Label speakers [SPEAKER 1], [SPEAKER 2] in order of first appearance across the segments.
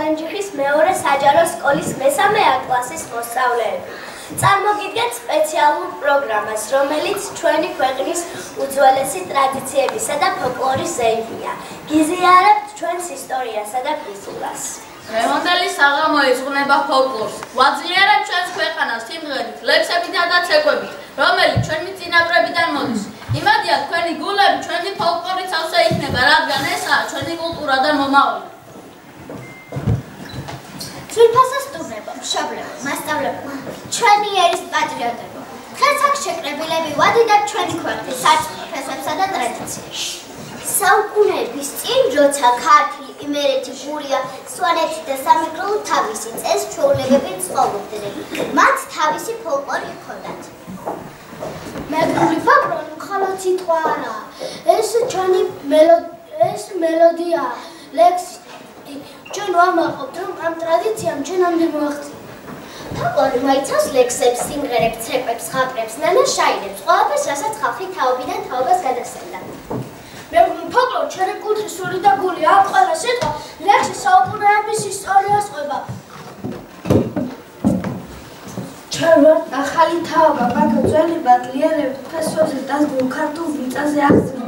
[SPEAKER 1] წალენჯიხის მეორე საჯარო სკოლის მესამე კლასის მოსწავლეები. წარმოგიდგენთ სპეციალურ პროგრამას, რომელიც ჩვენი ქვეყნის უძველესი ტრადიციებისა და ფოლკლორის ზეიმია. გიზიარებთ ჩვენს ისტორიასა და კულტურას.
[SPEAKER 2] რემონტელი საღამო იზღუნება ფოლკლორს. ვაძლიერებთ ჩვენს ქვეყანას სიმღერით, ლექსებითა და ცეკვებით, რომელიც ჩვენი წინაპრებიდან მოდის. იმედია თქვენი გულები ჩვენი ფოლკლორის ავსე იქნება, რადგან ესაა ჩვენი კულტურა და მომავალი.
[SPEAKER 3] ძვირფასა სტუმრებო, მშობლებო, მასწავლებლებო, ჩვენი ერის პატრიოტებო, დღეს აქ შეკრებილები ვადიდებ ჩვენი ქვეყნის საწყის ფესვებსა და ტრადიციებში. საუკუნეების წინ, როცა ქართლი, იმერეთი, გურია, სვანეთი და სამეგრელო თავისი წეს-ჩვეულებებით ცხოვრობდნენ, მათ თავისი ფოლკლორი ჰქონდათ.
[SPEAKER 4] მეგრული ფოლკლორი მხოლოდ სიტყვა არაა, ეს ჩვენი მელოდიაა, ლექსი. ჩვენ ვამაყობთ, რომ ამ ტრადიციამ ჩვენამდე მოაღწია.
[SPEAKER 3] ფოლკლორი მოიცავს ლექსებს, სიმღერებს, ცეკვებს, ზღაპრებს, ნანაშაირებს, ყველაფერს, რასაც ხალხი თაობიდან თაობას გადასცემდა.
[SPEAKER 4] ფოლკლორი ჩვენი კუთხის სული და გული, ამ ყველა სიტყვა ლექსი საუკუნეების ისტორიას ყვება. ჩვენ ვართ ახალი თაობა, მაგრამ ძველი ბატლიერებით ფესვებზე დაზგულ ქართულ მიწაზე აღწევს.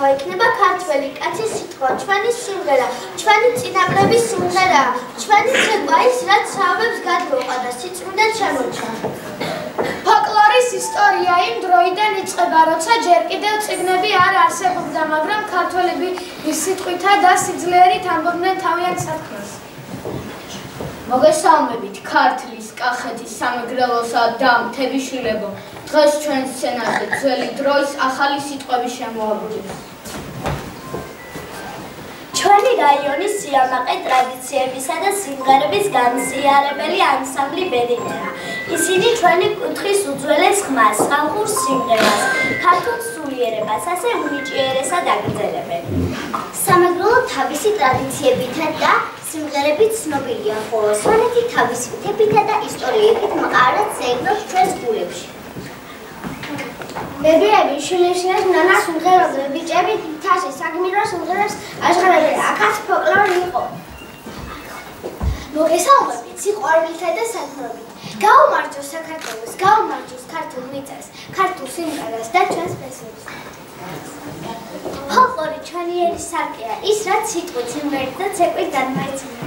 [SPEAKER 3] ახლა იქნება ქართველი კაცის სიტყვა, ჩვენი სიმღერა, ჩვენი წინაპრების სიმღერა, ჩვენი ცეკვა ის, რაც საუბრებს გადმოყვა და სიწმინდე შემოჩა.
[SPEAKER 4] ფოლკლორის ისტორია იმ დროიდან იწყება, როცა ჯერ კიდევ წიგნები არ არსებობდა, მაგრამ ქართველები სიტყვითა და სიძლიერით ამბობდნენ თავიანთ საქმეს. მოგესალმებით ქართლის, კახეთის, სამეგრელოსა და მთებიშვილებო. დღეს ჩვენ სცენაზე ძველი დროის ახალი სიტყვები შემოაგვიყვეს.
[SPEAKER 1] ჩვენი რაიონის სიამაყე ტრადიციებისა და სიმღერების გამზიარებელი ანსამბლი ბედნიერა. ისინი ჩვენი კუთხის უძველეს ხმას, ხალხურ სიმღერას, ქართულ სულიერებას, ასე უნიჭიერესად აგრძელებენ.
[SPEAKER 3] სამეგრელო თავისი ტრადიციებითა და სიმღერებით ცნობილია, ხოლო სვანეთი თავისი მთებითა და ისტორიებით მყარად ზეიმობს ჩვენს გულებში. ბებიები, შვილიშვილებს, ნანას სიმღერებზე, ბიჭები თასი საგმირო სიმღერებს აშღარებენ. აქაც ფოლკლორი იყო. მოგესალმებით სიყვარულითა და სათნობით. გაუმარჯოს საქართველოს, გაუმარჯოს ქართულ მიწას, ქართულ სიმღერას და ჩვენს ფესვებს. ფოლკლორი ჩვენი ერის სარკეა, ის რაც სიტყვით, სიმღერით და ცეკვით განმაიცემია.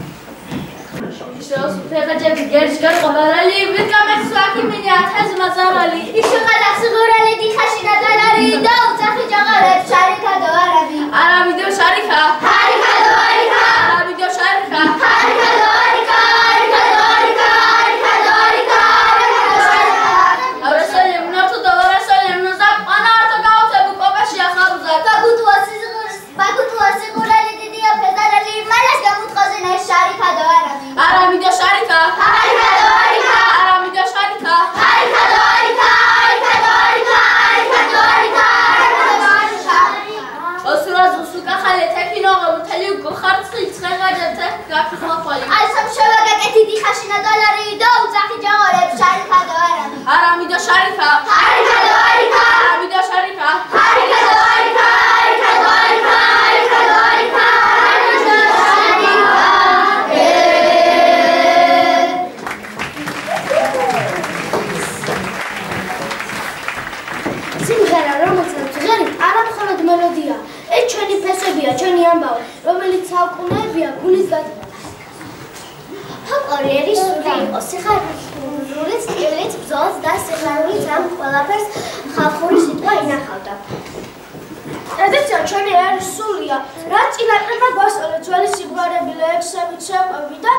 [SPEAKER 2] ისოს ფეხაჭები გერშგან ყოლარალი ვიკამეს ვაკიმინი ათას მაზარალი
[SPEAKER 3] ისუყადა სიგურალი დიხაში ნადალარი და უცახი ჯაღარებ შარიქა და არაბი
[SPEAKER 2] არაბიდო შარიქა
[SPEAKER 3] ჰარიქა და არიქა
[SPEAKER 2] არაბიდო შარიქა
[SPEAKER 3] ჰარიქა და არიქა არიქა და არიქა არიქა და არიქა
[SPEAKER 2] ავრასოლი მნათო და ვარასოლი მნოზა პანარტო გაუწებუ კოპაში ახალუზა
[SPEAKER 3] ბაგუთუა სიგურალი დიდია ფედარალი მალას გამუტყოზენა შარიქა და არაბი
[SPEAKER 2] არაბიდო შარიქა
[SPEAKER 3] ჰარიქა და არიქა
[SPEAKER 2] არაბიდო შარიქა
[SPEAKER 3] ჰარიქა და არიქა არიქა და არიქა არიქა და არიქა
[SPEAKER 2] ოსურაზ უსუკა ხალე თექინოღა მთელი გოხარცხი ცხეღაჯა თექ გაფხმახვალი
[SPEAKER 3] ალსამ შევაგაკეთი დიხაში ნადალარი და უცახი ჯაღორებ შარიქა და არაბი
[SPEAKER 2] არაბიდო შარიქა
[SPEAKER 3] ჰარიქა და არიქა
[SPEAKER 2] არაბიდო შარიქა
[SPEAKER 3] ჰარიქა და არიქა არიქა და არიქა არიქა და არიქა
[SPEAKER 4] სიმღერა, რომელსაც ჟღერით, არა მხოლოდ მელოდია, ეს ჩვენი ფესვებია, ჩვენი ამბავი, რომელიც საუკუნეებია გულის გატბა.
[SPEAKER 3] ფოლკლორი ერის სული იყო, სიხარულით, ტკივილით, ბრძოლით და სიხარულით ამ ყველაფერს ხალხური სიტყვა ინახავდა.
[SPEAKER 4] ტრადიცია ჩვენი ერის სულია, რაც წინაპრებმა გვასწორა ძველი სიმღერები, ლექსები, ცეკვები და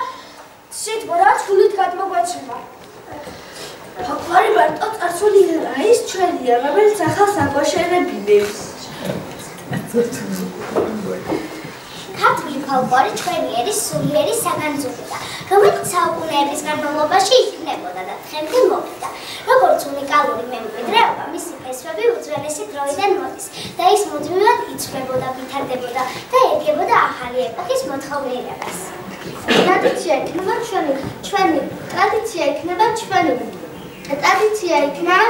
[SPEAKER 4] სიტყვა, რაც გულით გადმოგვეცემა.
[SPEAKER 1] ფოლკლორი მარტო წარსული არა, ის ჩვენია, რომელიც ახალს აგვაშენებინებს.
[SPEAKER 3] ქართული ფოლკლორი ჩვენი ერის სულიერი საგანძურია, რომელიც საუკუნეების განმავლობაში იქმნებოდა და დღემდე მოვიდა. როგორც უნიკალური მემკვიდრეობა, მისი ფესვები უძველესი დროიდან მოდის და ის მუდმივად იცვლებოდა, ვითარდებოდა და ერგებოდა ახალი ეპოქის მოთხოვნილებას. ტრადიცია იქნება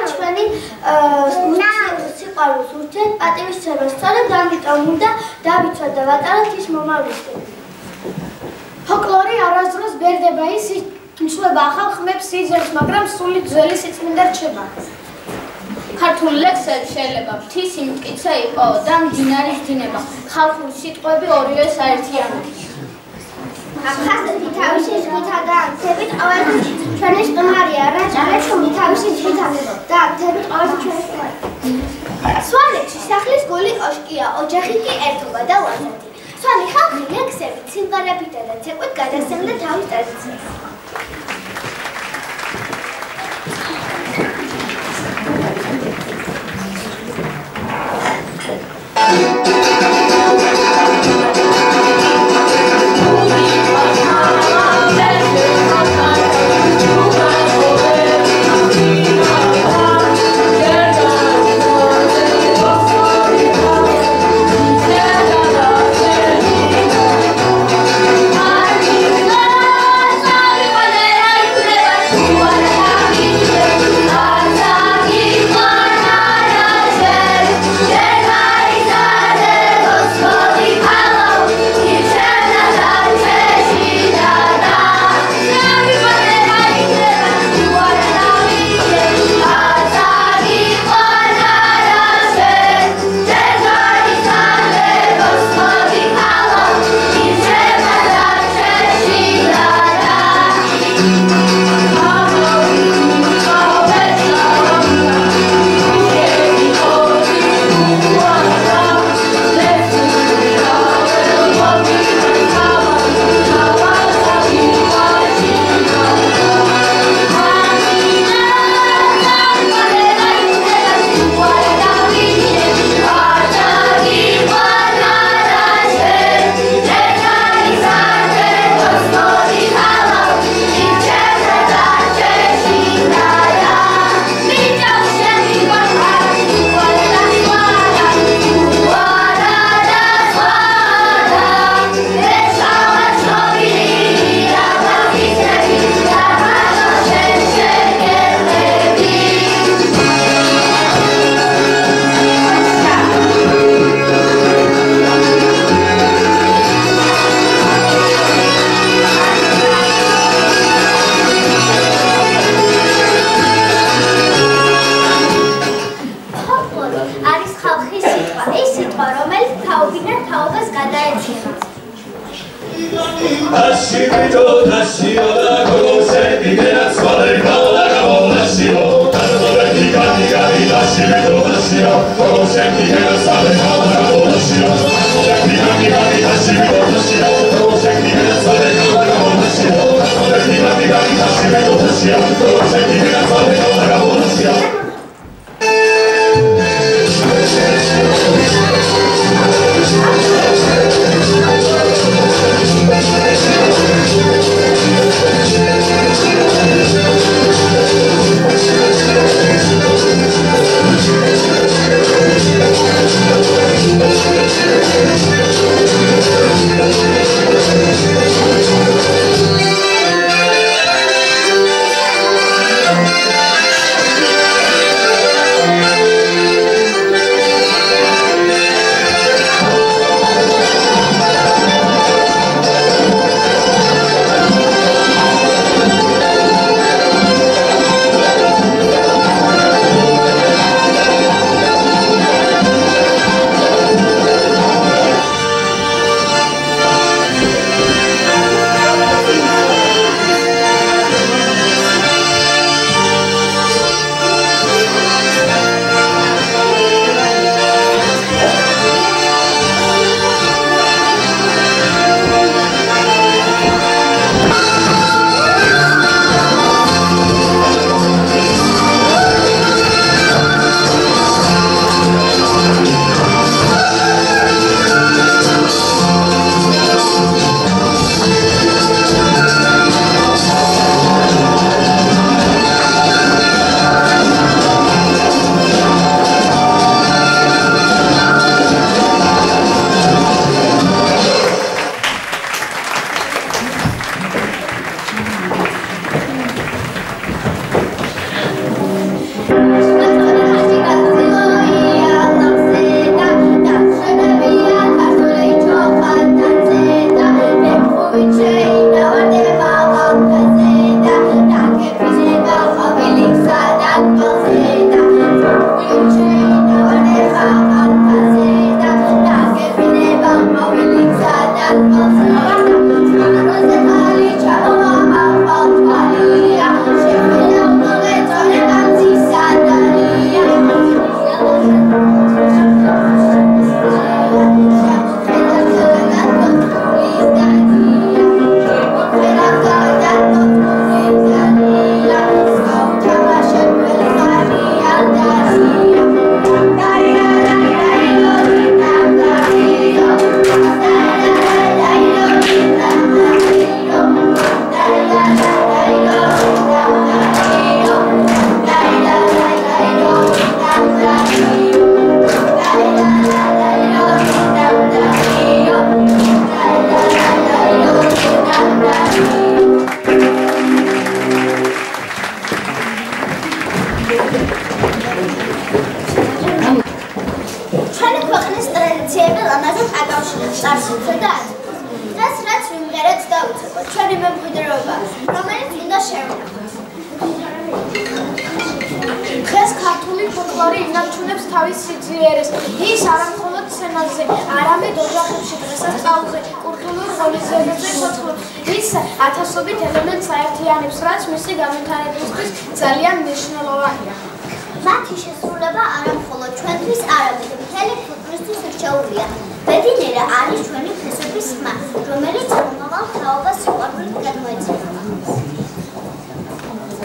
[SPEAKER 3] ჩვენი სიყვარულს ურჩევთ პატივისცემას, სწორედ ამიტომ უნდა დავიცვათ და ვატაროთ ის მომავლისკენ.
[SPEAKER 4] ფოლკლორი არასდროს ბერდება, ის იცვლება ახალ ხმებს იზრდება, მაგრამ სული ძველი სიწმინდე რჩება.
[SPEAKER 2] ქართული ლექსები შეიძლება მთისი მტკიცე იყო და მდინარის დინება. ხალხური სიტყვები ორივე საერთიანია.
[SPEAKER 3] აფხაზეთი თავისი ზღვითა და მთებით ყოველთვის ჩვენი სტუმარია, რა ჭალეთში თავისი ზღვითა და მთებით ყოველთვის ჩვენი სტუმარია. სვანეთში სახლის გული კოშკია, ოჯახი კი ერთობა და ვაზეთი. სვანი ხალხი ლექსებით, სიმღერებითა და ცეკვით გადასცემდა თავის ტრადიციას.
[SPEAKER 2] Sorry.
[SPEAKER 3] თაობიდან თაობას გადაეცემა. მათი შესრულება არა მხოლოდ ჩვენთვის, არამედ მთელი ქვეყნისთვის რჩეულია. ბედნიერა არის ჩვენი ფესვების ხმა, რომელიც მომავალ თაობას სიყვარულით გადმოეცემა.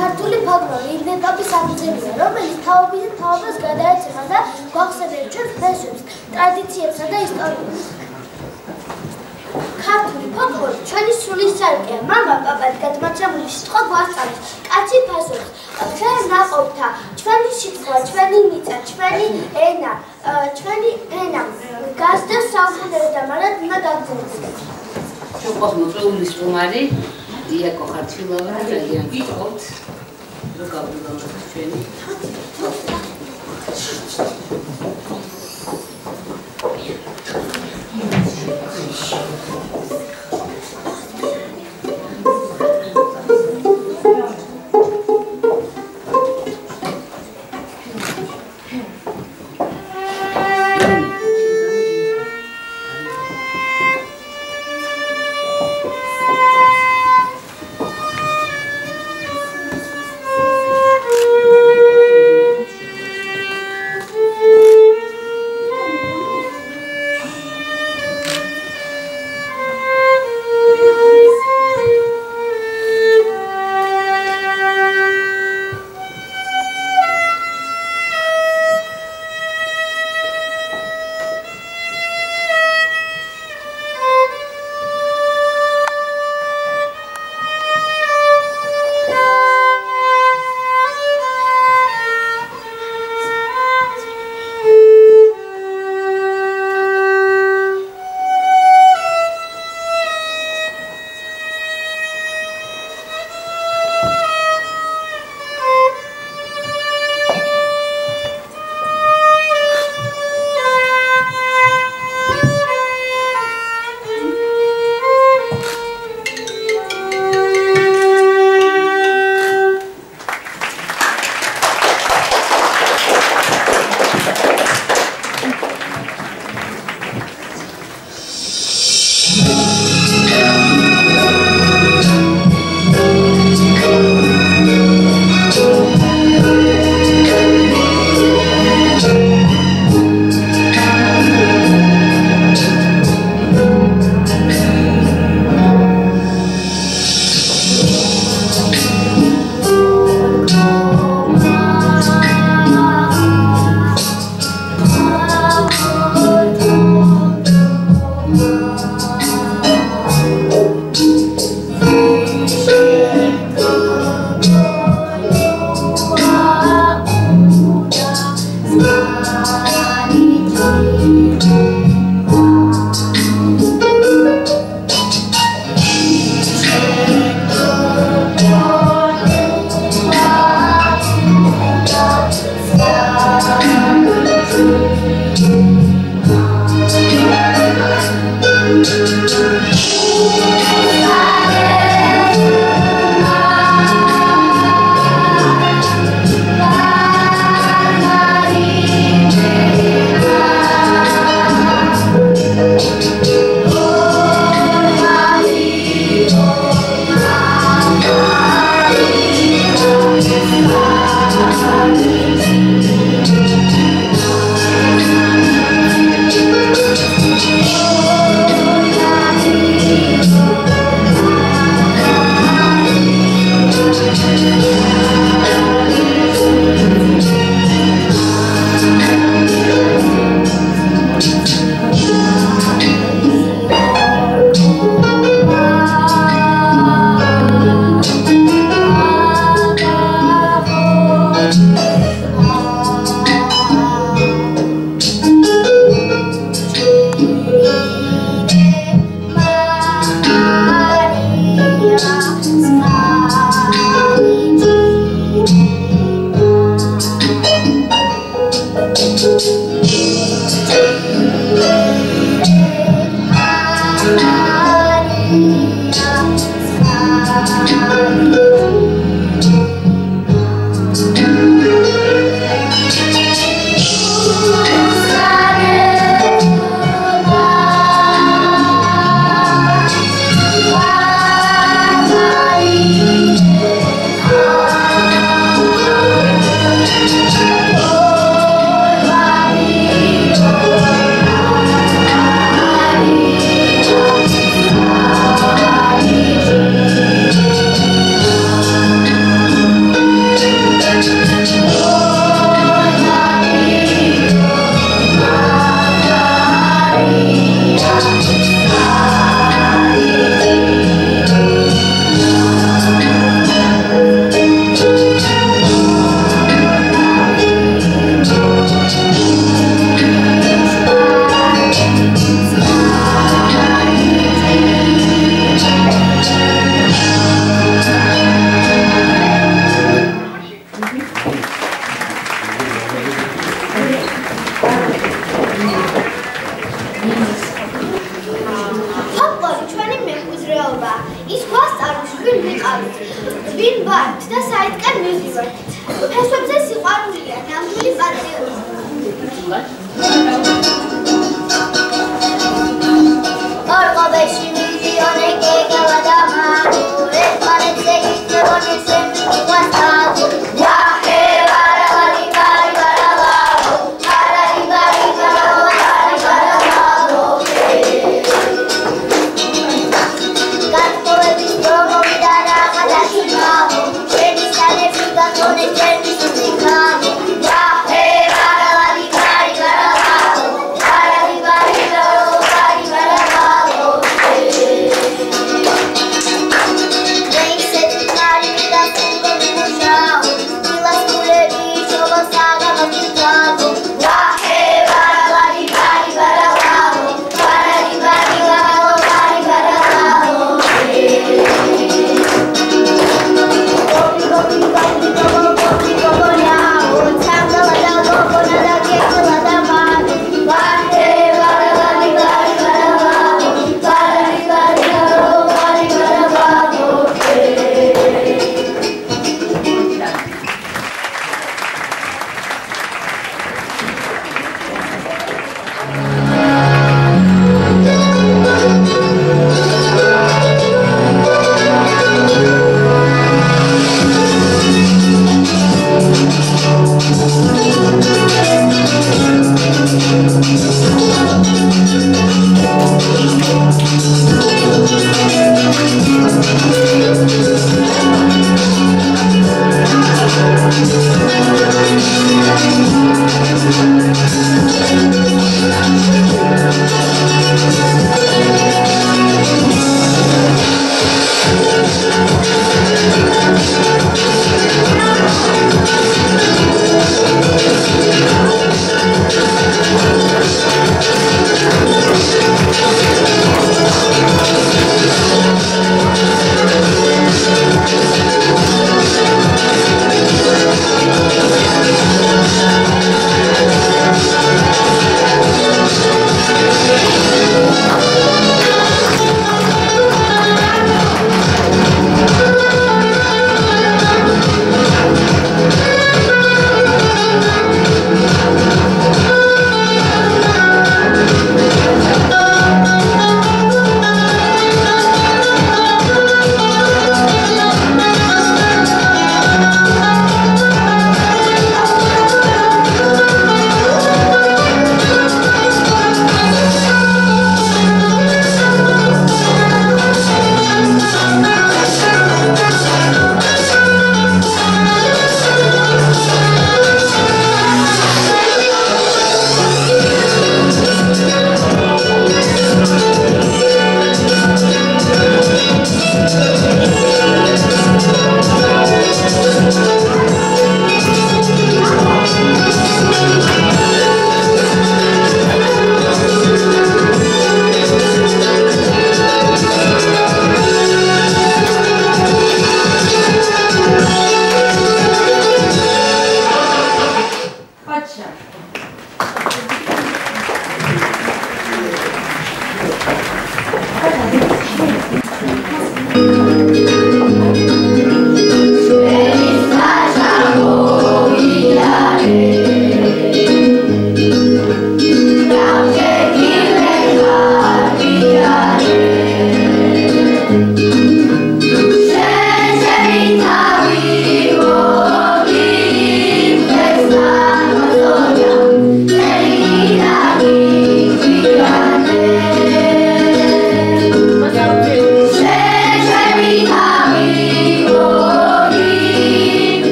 [SPEAKER 3] ქართული ფოლკლორი იდენტობის აღწერია, რომელიც თაობიდან თაობას გადაეცემა და გვახსენებს ჩვენს ფესვებს, ტრადიციებსა და ისტორიას. ქართული ფოლკლორი ჩვენი სულის სარკეა. მამა პაპად გადმოცემული სიტყვა გვასწავლის კაცი ფესვებს, ჩვენ ნაყოფთა, ჩვენი სიტყვა, ჩვენი მიწა, ჩვენი ენა, გასდევს სამხედრო და მალად უნდა გაგრძელდეს.
[SPEAKER 5] შუყოს მოწვეული სტუმარი დიაკო ხარჩილავა ძალიან გიყავთ. რო გავუგავთ ჩვენი
[SPEAKER 3] Don't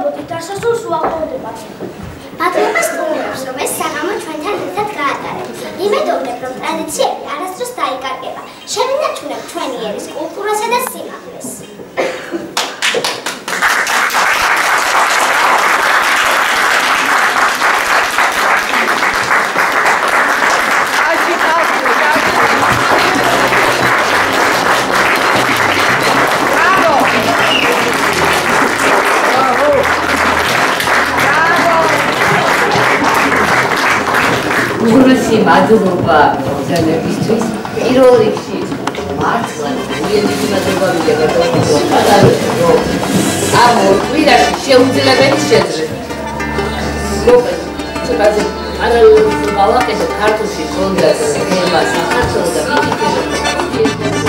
[SPEAKER 1] მოგდით დასასრულს უახლოვდებათ.
[SPEAKER 3] მადლობა სტუმრებს, რომ ეს საღამო ჩვენთან ერთად გაატარეთ. იმედოვნებ, რომ ტრადიციები არასდროს დაიკარგება. შევინარჩუნებთ ჩვენი ერის კულტურასა და სიმაღლეს.
[SPEAKER 5] უღრესი მადლობა ბრძანებისთვის. პირველ რიგში მართლა ძალიან მადლობა მიგება რომ ამ კვირაში შეუძლებელი შეძლეთ. მოკლედ, ცოტაზე პარალელურად გავაკეთეთ ქართულში კონდას თემა საქართველოს და მითითებები.